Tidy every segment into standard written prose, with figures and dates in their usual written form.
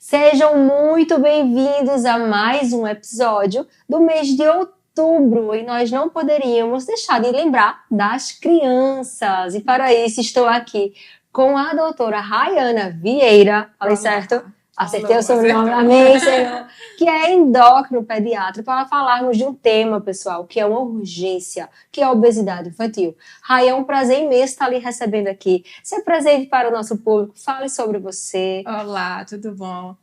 Sejam muito bem-vindos a mais um episódio do mês de outubro e nós não poderíamos deixar de lembrar das crianças. E para isso estou aqui com a doutora Rayana Vieira, falei certo? Acertei o sobrenome, amém, Senhor, que é endócrino-pediatra, para falarmos de um tema, pessoal, que é uma urgência, que é a obesidade infantil. Ray, é um prazer imenso estar lhe recebendo aqui. Se apresente para o nosso público, fale sobre você. Olá, tudo bom?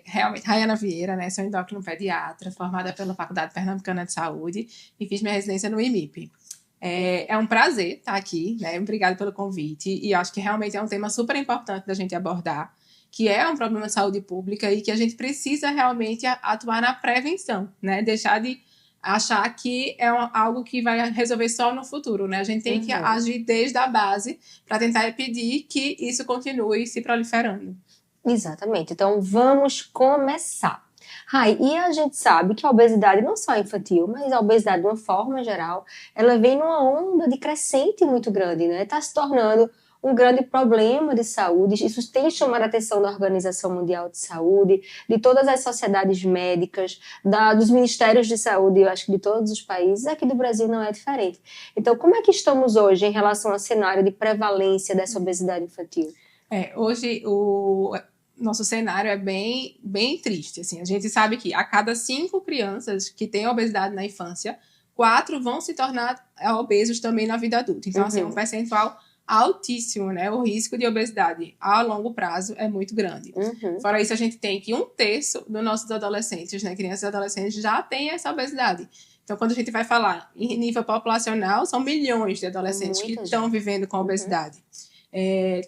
Realmente, Rayana Vieira, né? Sou endócrino-pediatra, formada pela Faculdade Pernambucana de Saúde e fiz minha residência no IMIP. É um prazer estar aqui, né? Obrigada pelo convite e acho que realmente é um tema super importante da gente abordar, que é um problema de saúde pública e que a gente precisa realmente atuar na prevenção, né? Deixar de achar que é algo que vai resolver só no futuro, né? A gente tem que agir desde a base para tentar impedir que isso continue se proliferando. Exatamente, então vamos começar. Rai, e a gente sabe que a obesidade não só é infantil, mas a obesidade de uma forma geral, ela vem numa onda de crescente muito grande, né? Está se tornando um grande problema de saúde. Isso tem chamado a atenção da Organização Mundial de Saúde, de todas as sociedades médicas, dos ministérios de saúde, eu acho que de todos os países. Aqui do Brasil não é diferente. Então, como é que estamos hoje em relação ao cenário de prevalência dessa obesidade infantil? Hoje o nosso cenário é bem triste. Assim. A gente sabe que a cada 5 crianças que têm obesidade na infância, 4 vão se tornar obesos também na vida adulta. Então, assim, é um percentual altíssimo, né? O risco de obesidade a longo prazo é muito grande. Fora isso, a gente tem que 1/3 dos nossos adolescentes, né? Crianças e adolescentes já têm essa obesidade. Então, quando a gente vai falar em nível populacional, são milhões de adolescentes que estão vivendo com obesidade.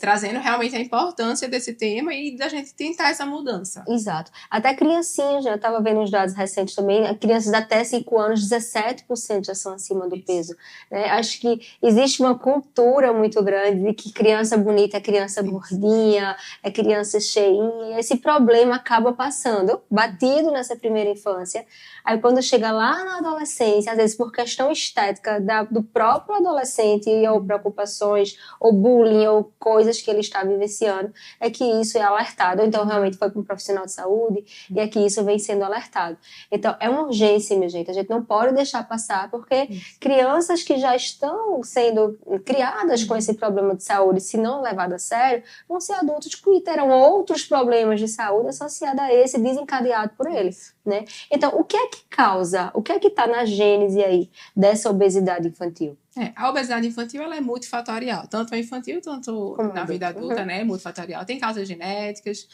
Trazendo realmente a importância desse tema e da gente tentar essa mudança. Exato. Até criancinhas, já estava vendo uns dados recentes também, crianças até 5 anos, 17% já são acima do peso. Né? Acho que existe uma cultura muito grande de que criança bonita é criança gordinha, é criança cheinha, e esse problema acaba passando, batido nessa primeira infância. Aí quando chega lá na adolescência, às vezes por questão estética do próprio adolescente, ou preocupações, ou bullying, ou coisas que ele está vivenciando, é que isso é alertado. Então realmente foi para um profissional de saúde e é que isso vem sendo alertado. Então é uma urgência, minha gente. A gente não pode deixar passar, porque crianças que já estão sendo criadas com esse problema de saúde, se não levado a sério, vão ser adultos que terão outros problemas de saúde associados a esse, desencadeado por eles. Né? Então, o que é que causa, o que é que está na gênese aí dessa obesidade infantil? A obesidade infantil ela é multifatorial, tanto a infantil, tanto na vida adulta, né? Multifatorial. Tem causas genéticas,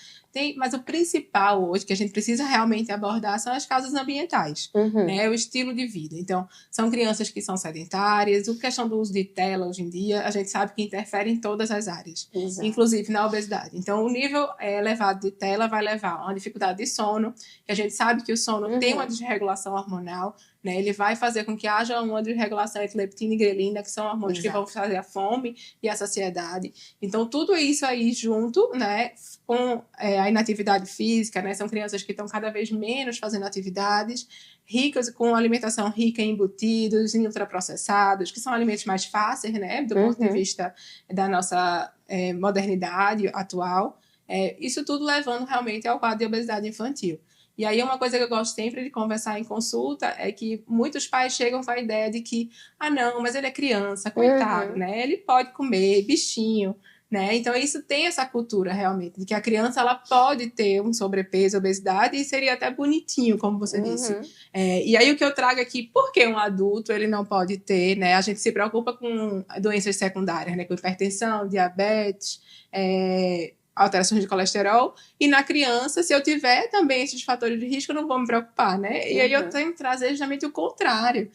mas o principal hoje que a gente precisa realmente abordar são as causas ambientais, né? O estilo de vida. Então, são crianças que são sedentárias, a questão do uso de tela hoje em dia, a gente sabe que interfere em todas as áreas, inclusive na obesidade. Então, o nível elevado de tela vai levar a uma dificuldade de sono, que a gente sabe que o sono tem uma desregulação hormonal, né? Ele vai fazer com que haja uma desregulação entre leptina e grelina, que são hormônios que vão fazer a fome e a saciedade. Então, tudo isso aí junto, né, com a inatividade física, né? São crianças que estão cada vez menos fazendo atividades, ricas, com alimentação rica em embutidos, em ultraprocessados, que são alimentos mais fáceis, né, do ponto de vista da nossa modernidade atual. Isso tudo levando realmente ao quadro de obesidade infantil. E aí uma coisa que eu gosto sempre de conversar em consulta é que muitos pais chegam com a ideia de que, não, mas ele é criança, coitado, né? Ele pode comer, bichinho, né? Então isso tem essa cultura realmente, de que a criança ela pode ter um sobrepeso, obesidade e seria até bonitinho, como você disse. E aí o que eu trago aqui, por que um adulto ele não pode ter, né? A gente se preocupa com doenças secundárias, né? Com hipertensão, diabetes, alterações de colesterol, e na criança, se eu tiver também esses fatores de risco, eu não vou me preocupar, né? E aí eu tenho que trazer justamente o contrário.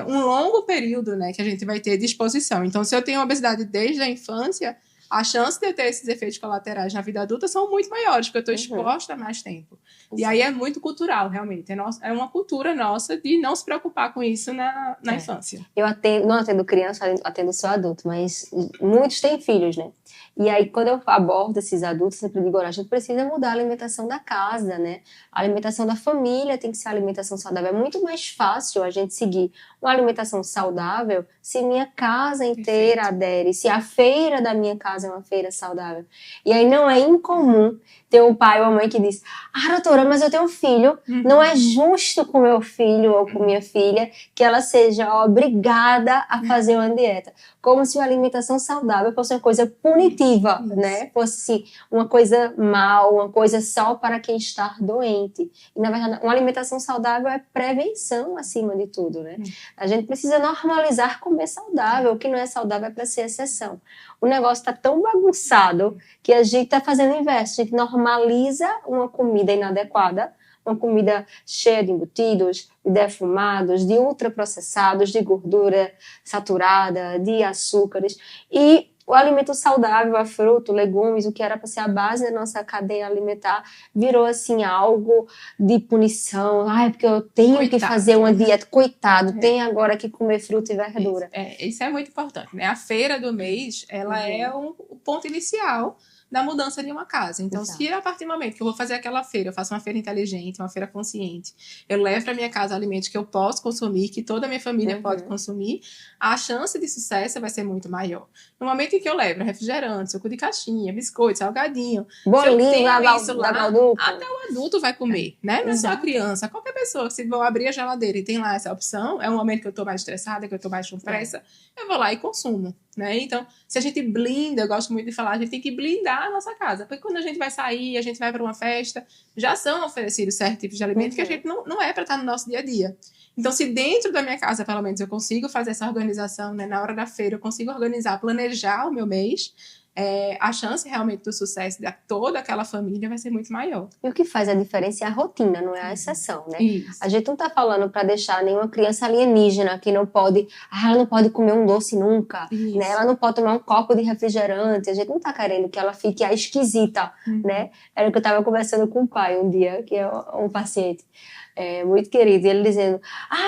Um longo período, né, que a gente vai ter de exposição. Então, se eu tenho obesidade desde a infância, a chance de eu ter esses efeitos colaterais na vida adulta são muito maiores, porque eu estou exposta há mais tempo. E aí é muito cultural, realmente. É uma cultura nossa de não se preocupar com isso na infância. Eu não atendo criança, atendo só adulto, mas muitos têm filhos, né? E aí, quando eu abordo esses adultos, sempre digo, a gente precisa mudar a alimentação da casa, né? A alimentação da família tem que ser a alimentação saudável. É muito mais fácil a gente seguir uma alimentação saudável se minha casa inteira adere, se a feira da minha casa é uma feira saudável. E aí não é incomum ter um pai ou uma mãe que diz: doutora, mas eu tenho um filho, não é justo com meu filho ou com minha filha que ela seja obrigada a fazer uma dieta. Como se a alimentação saudável fosse uma coisa punitiva, né? Fosse uma coisa mal, uma coisa só para quem está doente. E, na verdade, uma alimentação saudável é prevenção, acima de tudo, né? A gente precisa normalizar comer saudável. O que não é saudável é para ser exceção. O negócio está tão bagunçado que a gente está fazendo o inverso. A gente normaliza uma comida inadequada, uma comida cheia de embutidos, de defumados, de ultraprocessados, de gordura saturada, de açúcares. E o alimento saudável, a fruta, legumes, o que era para ser a base da nossa cadeia alimentar, virou assim algo de punição. Porque eu tenho que fazer uma dieta. Coitado, tem agora que comer fruta e verdura. Isso é muito importante, né? A feira do mês, ela é o ponto inicial da mudança de uma casa. Então, se a partir do momento que eu vou fazer aquela feira, eu faço uma feira inteligente, uma feira consciente, eu levo para minha casa alimentos que eu posso consumir, que toda a minha família pode consumir, a chance de sucesso vai ser muito maior. No momento em que eu levo refrigerante, suco de caixinha, biscoito, salgadinho, bolinho, até o adulto vai comer, né? Não é só a criança. Qualquer pessoa, se vou abrir a geladeira e tem lá essa opção, é um momento que eu estou mais estressada, que eu estou mais com pressa, eu vou lá e consumo, né? Então, se a gente blinda, eu gosto muito de falar, a gente tem que blindar a nossa casa, porque quando a gente vai sair, a gente vai para uma festa, já são oferecidos certos tipos de alimentos que a gente não é para estar no nosso dia a dia. Então, se dentro da minha casa, pelo menos, eu consigo fazer essa organização, né? Na hora da feira, eu consigo organizar, planejar o meu mês, a chance realmente do sucesso de toda aquela família vai ser muito maior. E o que faz a diferença é a rotina, não é a exceção, né? Isso. A gente não tá falando para deixar nenhuma criança alienígena que não pode, ela não pode comer um doce nunca, né? Ela não pode tomar um copo de refrigerante. A gente não tá querendo que ela fique a esquisita, né? Era o que eu tava conversando com o pai um dia, que é um paciente muito querido, e ele dizendo: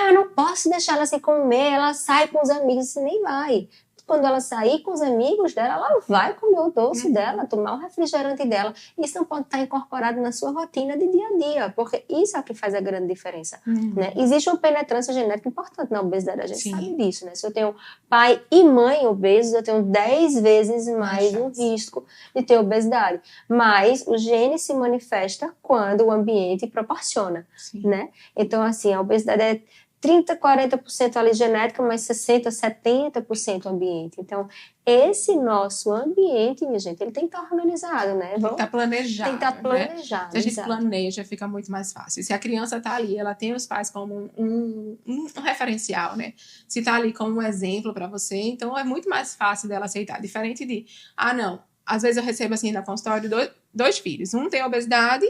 eu não posso deixar ela se comer, ela sai com os amigos. Você nem vai. Quando ela sair com os amigos dela, ela vai comer o doce dela, tomar o refrigerante dela. Isso não pode estar incorporado na sua rotina de dia a dia, porque isso é o que faz a grande diferença. Né? Existe uma penetrância genética importante na obesidade, a gente sabe disso. Né? Se eu tenho pai e mãe obesos, eu tenho 10 vezes mais um risco de ter obesidade. Mas o gene se manifesta quando o ambiente proporciona. Né? Então, assim, a obesidade é 30%, 40% ali genética, mas 60%, 70% ambiente. Então, esse nosso ambiente, minha gente, ele tem que estar organizado, né? Tem que estar planejado. Tem que estar planejado. Se a gente planeja, fica muito mais fácil. Se a criança está ali, ela tem os pais como um referencial, né? Se está ali como um exemplo para você, então é muito mais fácil dela aceitar. Diferente de, não. Às vezes eu recebo assim na consultório dois filhos. Um tem obesidade,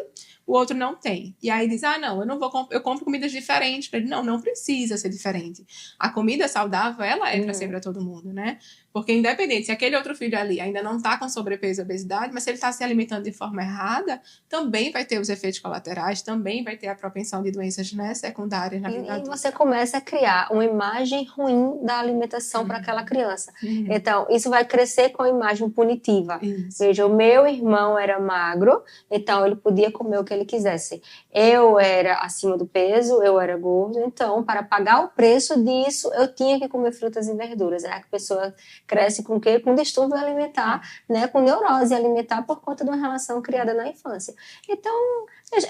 o outro não tem. E aí diz, não, eu compro comidas diferentes para ele. Não precisa ser diferente. A comida saudável, ela é para ser para todo mundo, né? Porque independente, se aquele outro filho ali ainda não está com sobrepeso e obesidade, mas se ele está se alimentando de forma errada, também vai ter os efeitos colaterais, também vai ter a propensão de doenças, né, secundárias na vida adulta. E você começa a criar uma imagem ruim da alimentação para aquela criança. Então, isso vai crescer com a imagem punitiva. Veja, o meu irmão era magro, então ele podia comer o que ele quisesse. Eu era acima do peso, eu era gordo, então, para pagar o preço disso, eu tinha que comer frutas e verduras. A pessoa cresce com o quê? Com distúrbio alimentar, né? Com neurose alimentar por conta de uma relação criada na infância. Então,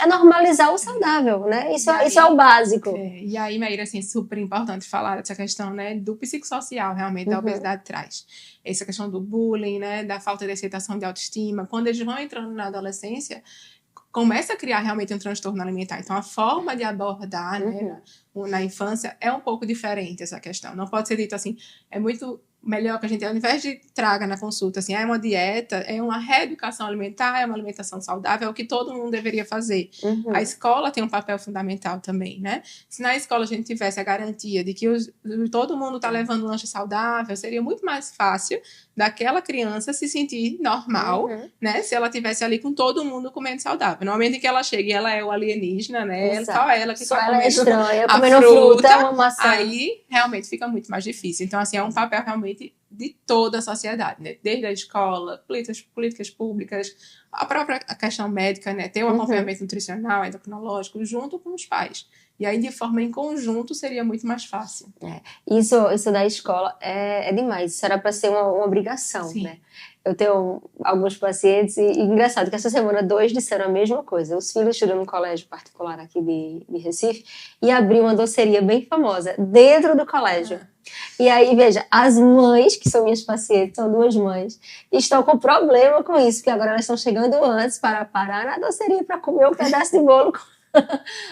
é normalizar o saudável, né? Isso é o básico. E aí, Maíra, assim, super importante falar dessa questão, né, do psicossocial, realmente, da obesidade traz. Essa questão do bullying, né, da falta de aceitação de autoestima. Quando eles vão entrando na adolescência, começa a criar realmente um transtorno alimentar. Então, a forma de abordar, né, na infância é um pouco diferente essa questão. Não pode ser dito assim, é muito melhor que a gente, ao invés de traga na consulta, assim, é uma dieta, é uma reeducação alimentar, é uma alimentação saudável, é o que todo mundo deveria fazer. A escola tem um papel fundamental também, né? Se na escola a gente tivesse a garantia de que todo mundo está levando um lanche saudável, seria muito mais fácil daquela criança se sentir normal, né? Se ela estivesse ali com todo mundo comendo saudável. No momento em que ela chega e ela é o alienígena, né? Só ela que está comendo estranha, a comendo fruta, uma maçã. Aí realmente fica muito mais difícil. Então, assim, é um papel realmente de toda a sociedade, né? Desde a escola, políticas públicas, a própria questão médica, né? Ter um acompanhamento nutricional, endocrinológico, junto com os pais. E aí, de forma em conjunto, seria muito mais fácil. Isso da escola é demais. Isso era para ser uma obrigação, né? Eu tenho alguns pacientes, e engraçado que essa semana 2 disseram a mesma coisa. Os filhos estudam num colégio particular aqui de Recife e abriu uma doceria bem famosa dentro do colégio. E aí, veja, as mães, que são minhas pacientes, são 2 mães, estão com problema com isso, porque agora elas estão chegando antes para parar na doceria para comer um pedaço de bolo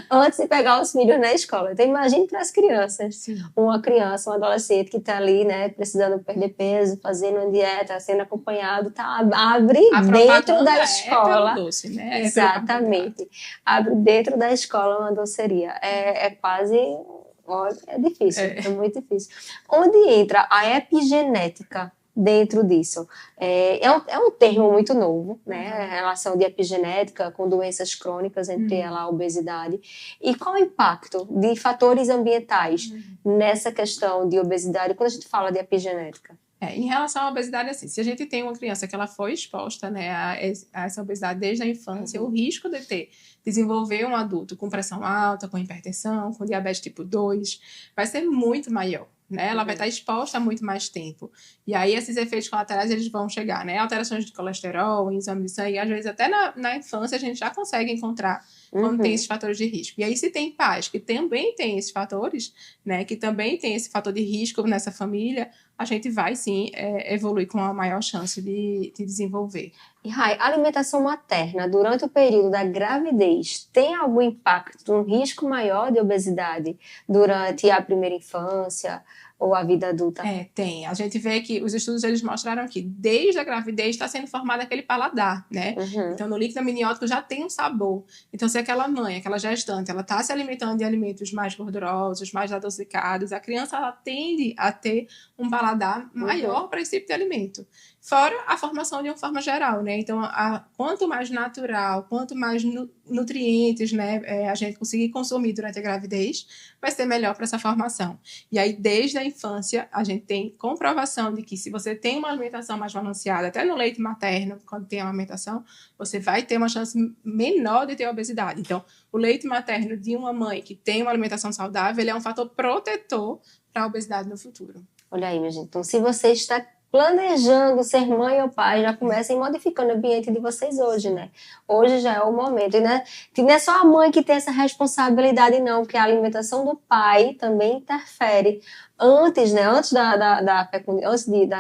antes de pegar os filhos na escola. Então, imagine para as crianças. Sim. Uma criança, um adolescente que está ali, né, precisando perder peso, fazendo uma dieta, sendo acompanhado, abre dentro da escola. Doce, né? Exatamente. Abre dentro da escola uma doceria. É quase... Olha, é difícil, é muito difícil. Onde entra a epigenética dentro disso? É um termo muito novo, né? A relação de epigenética com doenças crônicas, entre ela a obesidade. E qual o impacto de fatores ambientais nessa questão de obesidade quando a gente fala de epigenética? Em relação à obesidade, assim, se a gente tem uma criança que ela foi exposta, né, a essa obesidade desde a infância, o risco de desenvolver um adulto com pressão alta, com hipertensão, com diabetes tipo 2, vai ser muito maior. Né? Ela vai estar exposta há muito mais tempo. E aí, esses efeitos colaterais, eles vão chegar, né? Alterações de colesterol, exame de sangue, às vezes até na infância a gente já consegue encontrar quando tem esses fatores de risco. E aí, se tem pais que também têm esses fatores, né? Que também tem esse fator de risco nessa família, a gente vai, sim, evoluir com a maior chance de desenvolver. E, Rai, a alimentação materna durante o período da gravidez tem algum impacto, um risco maior de obesidade durante a primeira infância ou a vida adulta? Tem. A gente vê que os estudos eles mostraram que desde a gravidez está sendo formado aquele paladar, né? Então, no líquido amniótico já tem um sabor. Então, se aquela mãe, aquela gestante, ela está se alimentando de alimentos mais gordurosos, mais adocicados, a criança ela tende a ter um paladar maior para esse tipo de alimento. Fora a formação de uma forma geral, né? Então, quanto mais natural, quanto mais nutrientes, né, a gente conseguir consumir durante a gravidez, vai ser melhor para essa formação. E aí, desde a infância, a gente tem comprovação de que se você tem uma alimentação mais balanceada, até no leite materno, quando tem amamentação, você vai ter uma chance menor de ter obesidade. Então, o leite materno de uma mãe que tem uma alimentação saudável, ele é um fator protetor para a obesidade no futuro. Olha aí, minha gente. Então, se você está planejando ser mãe ou pai, já comecem modificando o ambiente de vocês hoje, né? Hoje já é o momento. E não é só a mãe que tem essa responsabilidade, não, porque a alimentação do pai também interfere. Antes, né? Antes da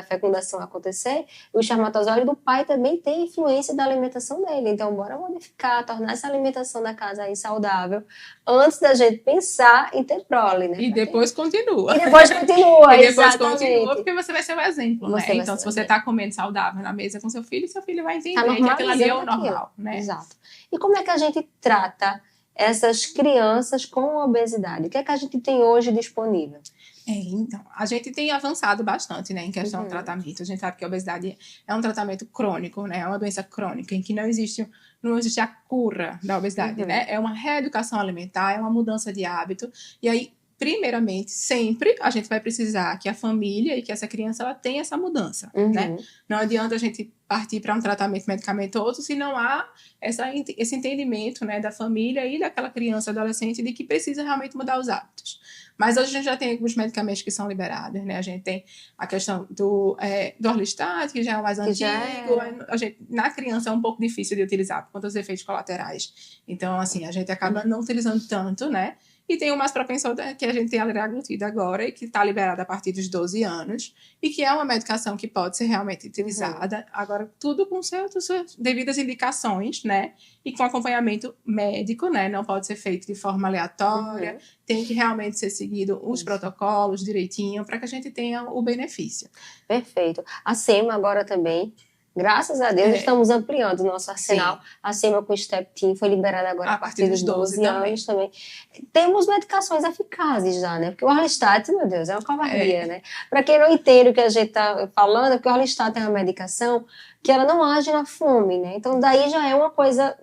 fecundação acontecer, o espermatozoide do pai também tem influência da alimentação dele. Então, bora modificar, tornar essa alimentação da casa aí saudável, antes da gente pensar em ter prole, né? E depois continua. E depois continua, porque você vai ser o exemplo, né? Então, se você está comendo saudável na mesa com seu filho vai entender que aquilo ali é o normal, né? Exato. E como é que a gente trata essas crianças com obesidade? O que é que a gente tem hoje disponível? Então, a gente tem avançado bastante, né, em questão do tratamento. A gente sabe que a obesidade é um tratamento crônico, né, é uma doença crônica em que não existe a cura da obesidade, né, é uma reeducação alimentar, é uma mudança de hábito. E aí, primeiramente, sempre a gente vai precisar que a família e que essa criança ela tenha essa mudança, né? Não adianta a gente partir para um tratamento medicamentoso se não há esse entendimento, né, da família e daquela criança, adolescente, de que precisa realmente mudar os hábitos. Mas hoje a gente já tem alguns medicamentos que são liberados, né? A gente tem a questão do Orlistat, que já é o mais antigo. Na criança é um pouco difícil de utilizar por conta dos efeitos colaterais. Então, assim, a gente acaba não utilizando tanto, né? E tem o mais propensor que a gente tem a liraglutida agora e que está liberada a partir dos 12 anos e que é uma medicação que pode ser realmente utilizada. Agora, tudo com suas devidas indicações, né? E com acompanhamento médico, né? Não pode ser feito de forma aleatória. Tem que realmente ser seguido os protocolos direitinho para que a gente tenha o benefício. Perfeito. A SEMA agora também... Graças a Deus, estamos ampliando o nosso arsenal. Sim. A SEMA com Steptin foi liberada agora a partir dos 12 anos também. Temos medicações eficazes já, né? Porque o Orlistat, meu Deus, é uma covardia, né? Para quem não entende o que a gente está falando, é porque o Orlistat é uma medicação que ela não age na fome, né? Então, daí já é uma coisa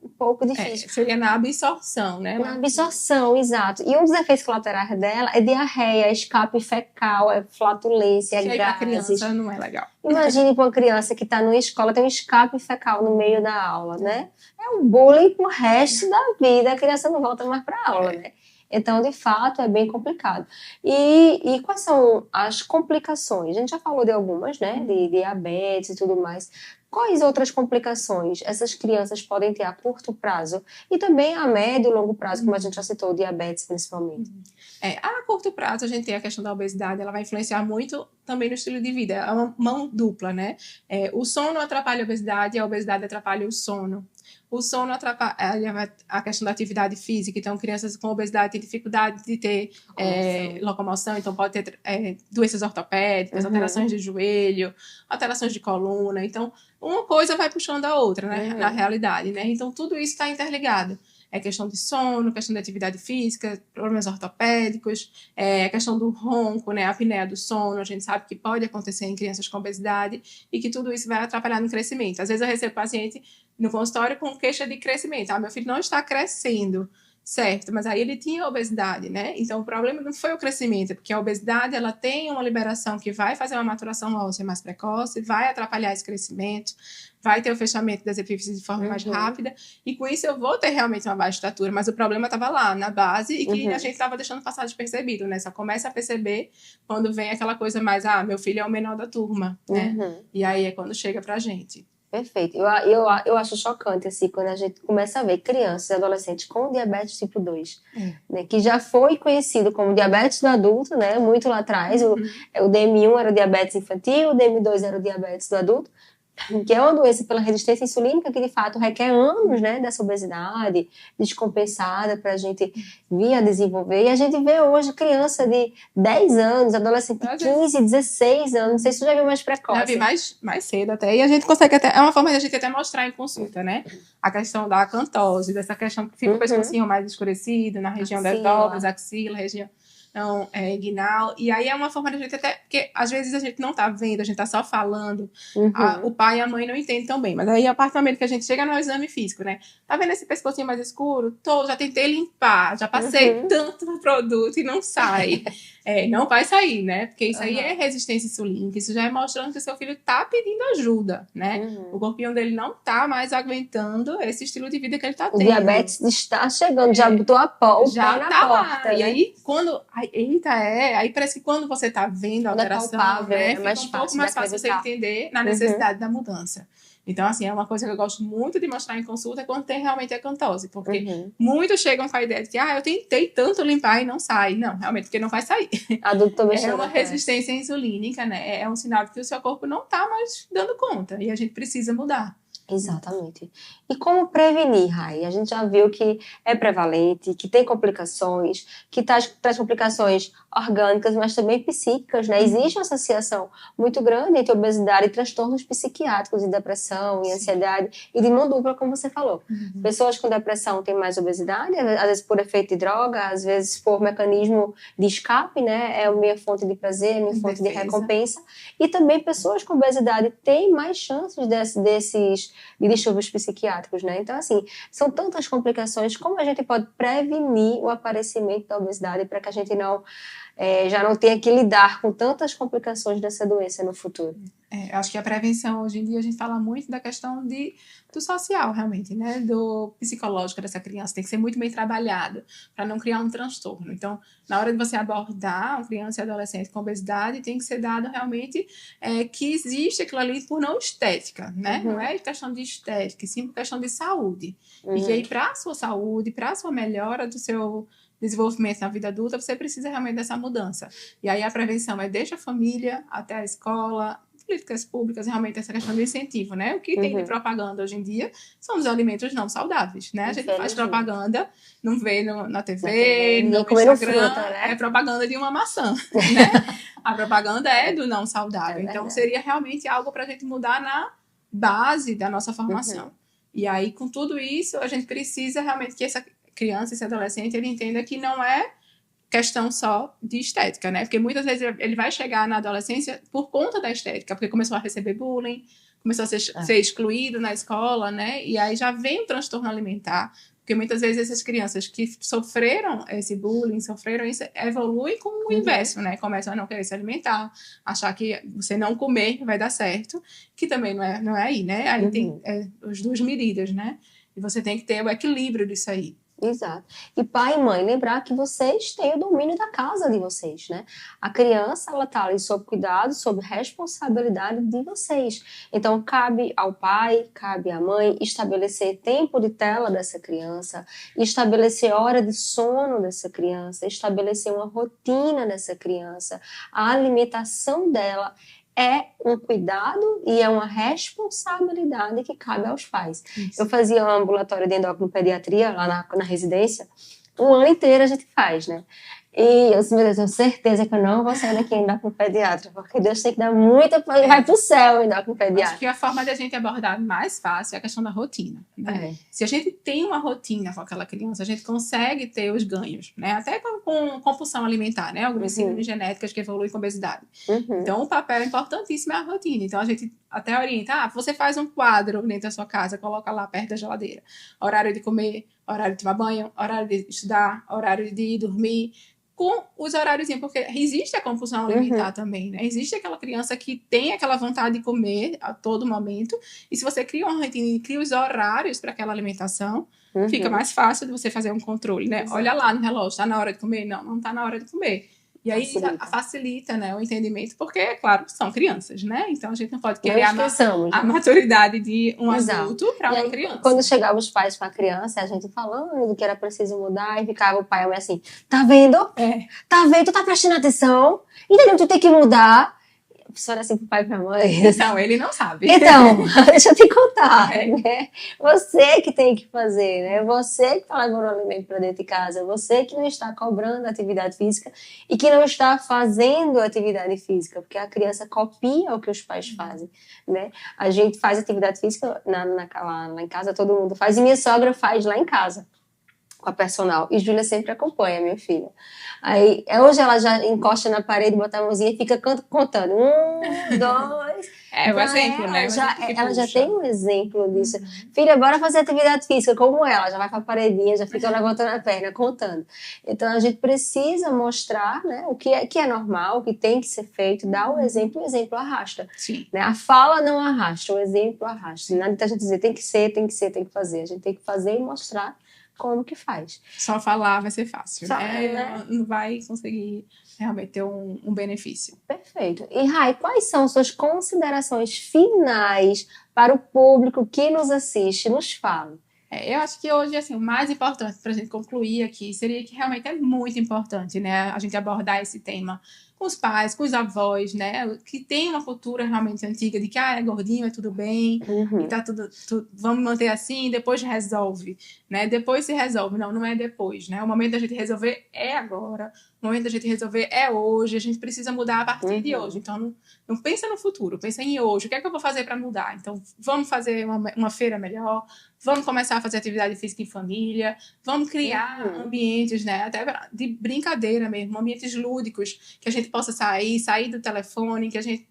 um pouco difícil. Seria na absorção, né? Na absorção, exato. E um dos efeitos colaterais dela é diarreia, escape fecal, flatulência, gases. Para criança não é legal. Imagine para uma criança que está numa escola, tem um escape fecal no meio da aula, né? É um bullying pro resto da vida, a criança não volta mais para a aula, né? Então, de fato, é bem complicado. E quais são as complicações? A gente já falou de algumas, né? De diabetes e tudo mais. Quais outras complicações essas crianças podem ter a curto prazo e também a médio e longo prazo, como a gente já citou, o diabetes principalmente? A curto prazo, a gente tem a questão da obesidade, ela vai influenciar muito também no estilo de vida. É uma mão dupla, né? O sono atrapalha a obesidade atrapalha o sono. O sono atrapalha a questão da atividade física. Então, crianças com obesidade têm dificuldade de ter locomoção. Então, pode ter doenças ortopédicas, alterações de joelho, alterações de coluna. Então, uma coisa vai puxando a outra, né? Na realidade, né? Então, tudo isso está interligado. É questão de sono, questão de atividade física, problemas ortopédicos, questão do ronco, né, a apneia do sono, a gente sabe que pode acontecer em crianças com obesidade e que tudo isso vai atrapalhar no crescimento. Às vezes eu recebo paciente no consultório com queixa de crescimento. Meu filho não está crescendo, certo? Mas aí ele tinha obesidade, né? Então o problema não foi o crescimento, porque a obesidade ela tem uma liberação que vai fazer uma maturação óssea mais precoce, vai atrapalhar esse crescimento, vai ter o fechamento das epífises de forma mais rápida, e com isso eu vou ter realmente uma baixa estatura, mas o problema estava lá, na base, e que a gente estava deixando passar despercebido, né? Só começa a perceber quando vem aquela coisa mais, meu filho é o menor da turma, né? E aí é quando chega pra gente. Perfeito. Eu acho chocante, assim, quando a gente começa a ver crianças e adolescentes com diabetes tipo 2, né, que já foi conhecido como diabetes do adulto, né, muito lá atrás. O DM1 era o diabetes infantil, o DM2 era o diabetes do adulto, que é uma doença pela resistência insulínica que, de fato, requer anos, né, dessa obesidade descompensada para a gente vir a desenvolver. E a gente vê hoje criança de 10 anos, adolescente de 15, 16 anos, não sei se você já viu mais precoce. Já vi mais cedo até, e a gente consegue até, é uma forma de a gente até mostrar em consulta, né, a questão da acantose, dessa questão que fica o pescocinho mais escurecido na região das dobras, axila, região inguinal, e aí é uma forma de a gente até, porque às vezes a gente não tá vendo, a gente tá só falando, o pai e a mãe não entendem tão bem, mas aí a partir do momento que a gente chega no exame físico, né, tá vendo esse pescocinho mais escuro? Já tentei limpar, já passei tanto produto e não sai. Não vai sair, né, porque isso aí é resistência insulínica, isso já é mostrando que o seu filho tá pedindo ajuda, né, o corpinho dele não tá mais aguentando esse estilo de vida que ele tá tendo. O diabetes está chegando, já botou a porta, já na tá porta, lá, né? E aí quando aí parece que quando você tá vendo a alteração, palpável, né, é mais fica um pouco mais fácil você entender na Uhum. necessidade da mudança. Então, assim, é uma coisa que eu gosto muito de mostrar em consulta quando tem realmente acantose, porque muitos chegam com a ideia de que, eu tentei tanto limpar e não sai. Não, realmente, porque não vai sair. Adulto também É uma resistência insulínica, né? É um sinal de que o seu corpo não tá mais dando conta e a gente precisa mudar. Exatamente. E como prevenir, Rai? A gente já viu que é prevalente, que tem complicações, que traz complicações orgânicas, mas também psíquicas, né? Existe uma associação muito grande entre obesidade e transtornos psiquiátricos, e depressão, e ansiedade, e de mão dupla, como você falou. Pessoas com depressão têm mais obesidade, às vezes por efeito de droga, às vezes por mecanismo de escape, né? É a minha fonte de prazer, a minha fonte de recompensa. E também pessoas com obesidade têm mais chances desses de distúrbios psiquiátricos, né? Então, assim, são tantas complicações. Como a gente pode prevenir o aparecimento da obesidade para que a gente já não tenha que lidar com tantas complicações dessa doença no futuro? Acho que a prevenção, hoje em dia, a gente fala muito da questão do social, realmente, né? Do psicológico dessa criança. Tem que ser muito bem trabalhado para não criar um transtorno. Então, na hora de você abordar uma criança e adolescente com obesidade, tem que ser dado realmente que existe aquilo ali por não estética, né? Não é questão de estética, sim por questão de saúde. E que aí, para a sua saúde, para a sua melhora do seu desenvolvimento na vida adulta, você precisa realmente dessa mudança. E aí a prevenção desde a família até a escola, políticas públicas, realmente essa questão do incentivo, né? O que tem de propaganda hoje em dia são os alimentos não saudáveis, né? A gente faz propaganda, não vê na TV, no Instagram, fruta, né? É propaganda de uma maçã, né? A propaganda é do não saudável. Então, seria realmente algo para a gente mudar na base da nossa formação. E aí, com tudo isso, a gente precisa realmente que essa criança, esse adolescente, ele entenda que não é questão só de estética, né? Porque muitas vezes ele vai chegar na adolescência por conta da estética, porque começou a receber bullying, começou a ser excluído na escola, né? E aí já vem o transtorno alimentar, porque muitas vezes essas crianças que sofreram esse bullying, sofreram isso, evoluem com o inverso, né? Começam a não querer se alimentar, achar que você não comer vai dar certo, que também não é aí, né? Aí tem as duas medidas, né? E você tem que ter o equilíbrio disso aí. Exato. E pai e mãe, lembrar que vocês têm o domínio da casa de vocês, né? A criança, ela tá ali sob cuidado, sob responsabilidade de vocês. Então, cabe ao pai, cabe à mãe estabelecer tempo de tela dessa criança, estabelecer hora de sono dessa criança, estabelecer uma rotina dessa criança, a alimentação dela. É um cuidado e é uma responsabilidade que cabe aos pais. Isso. Eu fazia um ambulatório de endocrinopediatria lá na residência, um ano inteiro a gente faz, né? E eu tenho certeza que eu não vou sair daqui endocrinopediatra, porque Deus tem que dar muita... Vai pro céu endocrinopediatra. Acho que a forma de a gente abordar mais fácil é a questão da rotina, né? Se a gente tem uma rotina com aquela criança, a gente consegue ter os ganhos, né? Até com compulsão alimentar, né? Algumas síndromes genéticas que evoluem com obesidade. Então, o papel importantíssimo é a rotina. Então, a gente até orienta, você faz um quadro dentro da sua casa, coloca lá perto da geladeira. Horário de comer, horário de tomar banho, horário de estudar, horário de ir dormir, com os horários, porque existe a compulsão alimentar também, né? Existe aquela criança que tem aquela vontade de comer a todo momento, e se você cria uma rotina e cria os horários para aquela alimentação, fica mais fácil de você fazer um controle, né? Exato. Olha lá no relógio, tá na hora de comer? Não, não tá na hora de comer. E aí facilita, né, o entendimento, porque, é claro, são crianças, né? Então a gente não pode querer a maturidade de um adulto para uma criança. Quando chegavam os pais com a criança, a gente falando do que era preciso mudar, e ficava o pai assim, tá vendo? Tá vendo? Tu tá prestando atenção? Entendeu? Tu tem que mudar. A professora assim pro pai e pra mãe. Então, ele não sabe. Então, deixa eu te contar, né? Você que tem que fazer, né? Você que tá levando o alimento para dentro de casa, você que não está cobrando atividade física e que não está fazendo atividade física, porque a criança copia o que os pais fazem, né? A gente faz atividade física lá em casa, todo mundo faz, e minha sogra faz lá em casa com a personal, e Júlia sempre acompanha, minha filha. Aí, hoje ela já encosta na parede, bota a mãozinha e fica contando. 1, 2... o exemplo, né? Ela já tem um exemplo disso. Filha, bora fazer atividade física como ela. Já vai pra paredinha, já fica levantando a perna, contando. Então, a gente precisa mostrar, né, o que é normal, o que tem que ser feito, dar o exemplo arrasta. Sim. Né? A fala não arrasta, o exemplo arrasta. Não adianta a gente dizer tem que ser, tem que fazer. A gente tem que fazer e mostrar como que faz. Só falar vai ser fácil, né? Não vai conseguir realmente ter um benefício. Perfeito. E, Rai, quais são suas considerações finais para o público que nos assiste? Nos fala. Eu acho que hoje, assim, o mais importante para a gente concluir aqui seria que realmente é muito importante, né, a gente abordar esse tema com os pais, com os avós, né, que tem uma cultura realmente antiga de que, é gordinho, é tudo bem, e tá tudo, vamos manter assim, depois resolve, né, depois se resolve, não é depois, né, o momento da gente resolver é agora, o momento da gente resolver é hoje, a gente precisa mudar a partir de hoje, então não pensa no futuro, pensa em hoje, o que é que eu vou fazer para mudar? Então, vamos fazer uma feira melhor, vamos começar a fazer atividade física em família, vamos criar ambientes, né, até de brincadeira mesmo, ambientes lúdicos, que a gente possa sair do telefone, que a gente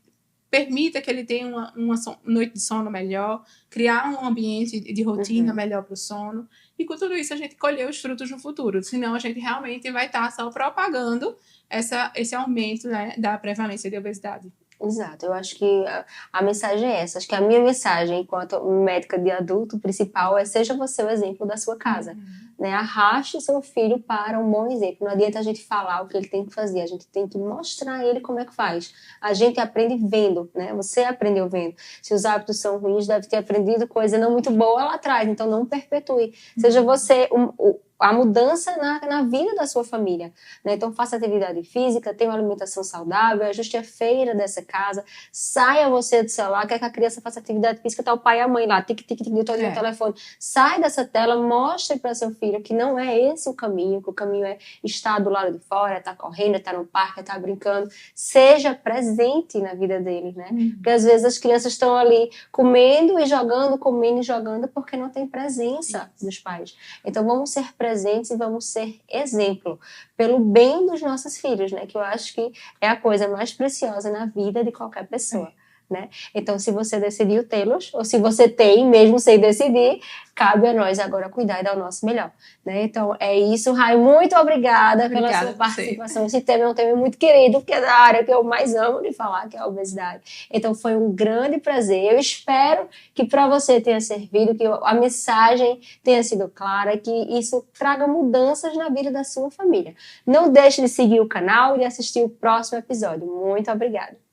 permita que ele tenha uma noite de sono melhor, criar um ambiente de rotina melhor para o sono, e com tudo isso a gente colher os frutos no futuro, senão a gente realmente vai estar só propagando esse aumento, né, da prevalência de obesidade. Exato, eu acho que a mensagem é essa. Acho que a minha mensagem, enquanto médica de adulto, principal é: seja você o exemplo da sua casa. Né? Arraste seu filho para um bom exemplo. Não adianta a gente falar o que ele tem que fazer, a gente tem que mostrar a ele como é que faz. A gente aprende vendo, né? Você aprendeu vendo. Se os hábitos são ruins, deve ter aprendido coisa não muito boa lá atrás, então não perpetue. Seja você a mudança na vida da sua família, né? Então faça atividade física, tenha uma alimentação saudável, ajuste a feira dessa casa, saia você do celular, quer que a criança faça atividade física, tá o pai e a mãe lá, tic, no telefone, sai dessa tela, mostre para seu filho que não é esse o caminho, que o caminho é estar do lado de fora, estar correndo, estar no parque, estar brincando, seja presente na vida deles, né? Porque às vezes as crianças estão ali comendo e jogando porque não tem presença dos pais. Então vamos ser presentes e vamos ser exemplo pelo bem dos nossos filhos, né? Que eu acho que é a coisa mais preciosa na vida de qualquer pessoa. né? Então, se você decidiu tê-los, ou se você tem, mesmo sem decidir, cabe a nós agora cuidar e dar o nosso melhor, né? Então, é isso, Rai. Muito obrigada pela sua participação. Esse tema é um tema muito querido, porque é da área que eu mais amo de falar, que é a obesidade. Então, foi um grande prazer. Eu espero que para você tenha servido, que a mensagem tenha sido clara, que isso traga mudanças na vida da sua família. Não deixe de seguir o canal e de assistir o próximo episódio. Muito obrigada.